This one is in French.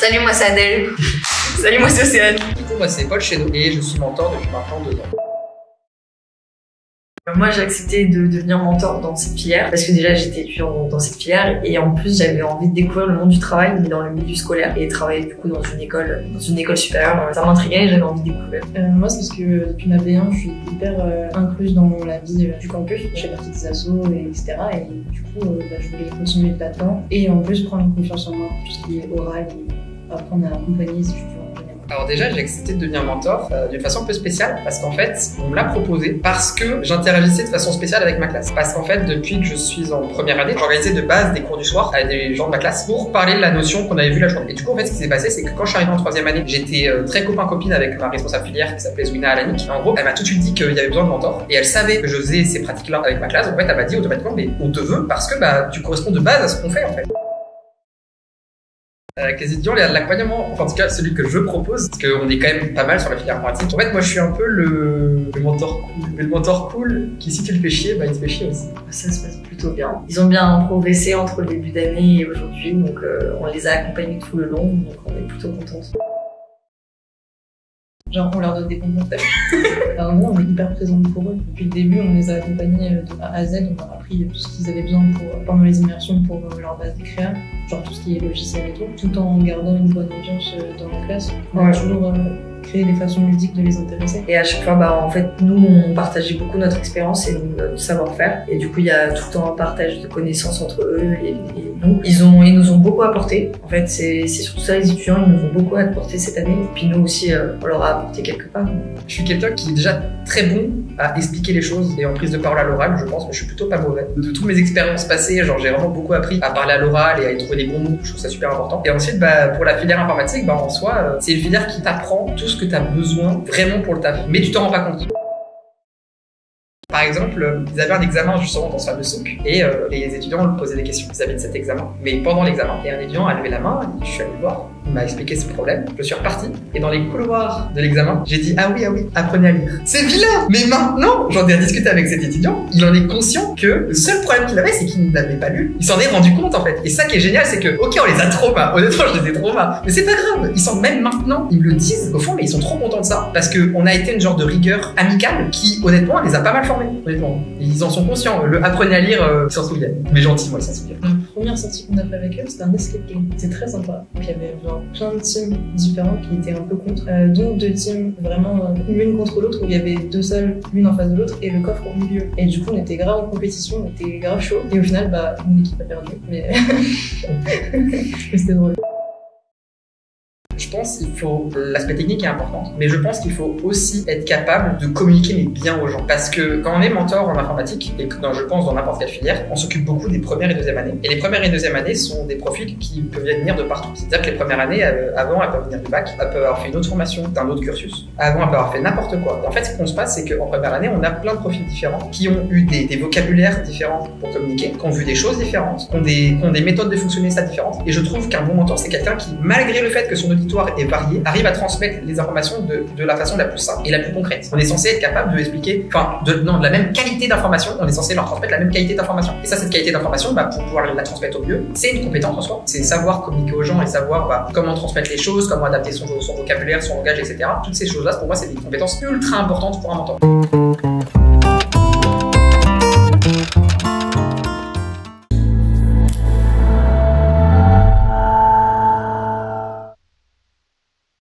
Salut, moi c'est Adèle. Salut, moi c'est Océane. Du coup, moi c'est Paul Chéneau et je suis mentor depuis maintenant 2 ans. Moi j'ai accepté de devenir mentor dans cette filière parce que déjà j'étais étudiante dans cette filière et en plus j'avais envie de découvrir le monde du travail mais dans le milieu scolaire et travailler du coup dans une école supérieure. Ça m'intriguait et j'avais envie de découvrir. Moi c'est parce que depuis ma B1 je suis hyper incluse dans la vie du campus. Je fais partie des assos etc. Et du coup je voulais continuer là-dedans et en plus prendre confiance en moi, tout ce qui est oral et apprendre à accompagner ces étudiants. Alors déjà, j'ai accepté de devenir mentor d'une façon un peu spéciale parce qu'en fait, on me l'a proposé parce que j'interagissais de façon spéciale avec ma classe. Parce qu'en fait, depuis que je suis en première année, j'organisais de base des cours du soir avec des gens de ma classe pour parler de la notion qu'on avait vue la journée. Et du coup, en fait, ce qui s'est passé, c'est que quand je suis arrivé en 3e année, j'étais très copain-copine avec ma responsable filière qui s'appelait Zouina Alanik. En gros, elle m'a tout de suite dit qu'il y avait besoin de mentor et elle savait que je faisais ces pratiques-là avec ma classe. Donc en fait, elle m'a dit automatiquement, mais on te veut parce que tu corresponds de base à ce qu'on fait en fait. Avec les étudiants, l'accompagnement, enfin en tout cas celui que je propose, parce qu'on est quand même pas mal sur la filière informatique. En fait, moi je suis un peu le mentor cool. Mais le mentor cool qui, si tu le fais chier, il te fait chier aussi. Ça se passe plutôt bien. Ils ont bien progressé entre le début d'année et aujourd'hui, donc on les a accompagnés tout le long, donc on est plutôt contents. Genre on leur donne des bons contacts. Alors nous on est hyper présents pour eux. Depuis le début on les a accompagnés de A à Z, on leur a appris tout ce qu'ils avaient besoin pendant les immersions pour leur base de créa, genre tout ce qui est logiciel et tout en gardant une bonne ambiance dans la classe. On a toujours créé des façons ludiques de les intéresser. Et à chaque fois, en fait, nous, on partageait beaucoup notre expérience et notre savoir-faire. Et du coup, il y a tout le temps un partage de connaissances entre eux et nous. Ils nous ont beaucoup apporté. En fait, c'est surtout ça, les étudiants, ils nous ont beaucoup apporté cette année. Et puis nous aussi, on leur a apporté quelque part. Je suis quelqu'un qui est déjà très bon à expliquer les choses et en prise de parole à l'oral, je pense que je suis plutôt pas mauvais. De toutes mes expériences passées, genre j'ai vraiment beaucoup appris à parler à l'oral et à y trouver des bons mots, je trouve ça super important. Et ensuite, pour la filière informatique, en soi, c'est une filière qui t'apprend tout ce que tu as besoin vraiment pour le taf, mais tu t'en rends pas compte. Par exemple, ils avaient un examen justement dans ce fameux SOC et les étudiants leur posaient des questions vis-à-vis de cet examen. Mais pendant l'examen, un étudiant a levé la main, je suis allé le voir, il m'a expliqué ce problème, je suis reparti et dans les couloirs de l'examen, j'ai dit ah oui, apprenez à lire. C'est vilain, mais maintenant, j'en ai discuté avec cet étudiant, il en est conscient que le seul problème qu'il avait, c'est qu'il n'avait pas lu. Il s'en est rendu compte en fait. Et ça qui est génial, c'est que ok, on les a traumas, honnêtement, je les ai traumas, mais c'est pas grave. Ils sont même maintenant, ils me le disent au fond, mais ils sont trop contents de ça parce que on a été une genre de rigueur amicale qui, honnêtement, les a pas mal formés. Honnêtement, ils en sont conscients. Le apprenez à lire, ils s'en souviennent. Mais gentil, moi, ils s'en souviennent. La première sortie qu'on a fait avec eux, c'était un escape game. C'est très sympa. Donc il y avait genre plein de teams différents qui étaient un peu contre, dont 2 teams vraiment l'une contre l'autre où il y avait 2 salles, l'une en face de l'autre et le coffre au milieu. Et du coup, on était grave en compétition, on était grave chaud. Et au final, mon équipe a perdu, mais c'était drôle. Je pense qu'il faut, l'aspect technique est important, mais je pense qu'il faut aussi être capable de communiquer mais bien aux gens. Parce que quand on est mentor en informatique, et que je pense dans n'importe quelle filière, on s'occupe beaucoup des premières et deuxièmes années. Et les premières et deuxièmes années sont des profils qui peuvent venir de partout. C'est-à-dire que les premières années, avant, elles peuvent venir du bac, elles peuvent avoir fait une autre formation, d'un autre cursus. Avant, elles peuvent avoir fait n'importe quoi. Et en fait, ce qu'on se passe, c'est qu'en première année, on a plein de profils différents, qui ont eu des vocabulaires différents pour communiquer, qui ont vu des choses différentes, qui ont des méthodes de fonctionner ça différentes. Et je trouve qu'un bon mentor, c'est quelqu'un qui, malgré le fait que son auditoire est varié, arrive à transmettre les informations de la façon la plus simple et la plus concrète. On est censé être capable de expliquer, de la même qualité d'information, on est censé leur transmettre la même qualité d'information. Et ça, cette qualité d'information, pour pouvoir la transmettre au mieux, c'est une compétence en soi. C'est savoir communiquer aux gens et savoir comment transmettre les choses, comment adapter son vocabulaire, son langage, etc. Toutes ces choses-là, pour moi, c'est des compétences ultra importantes pour un mentor.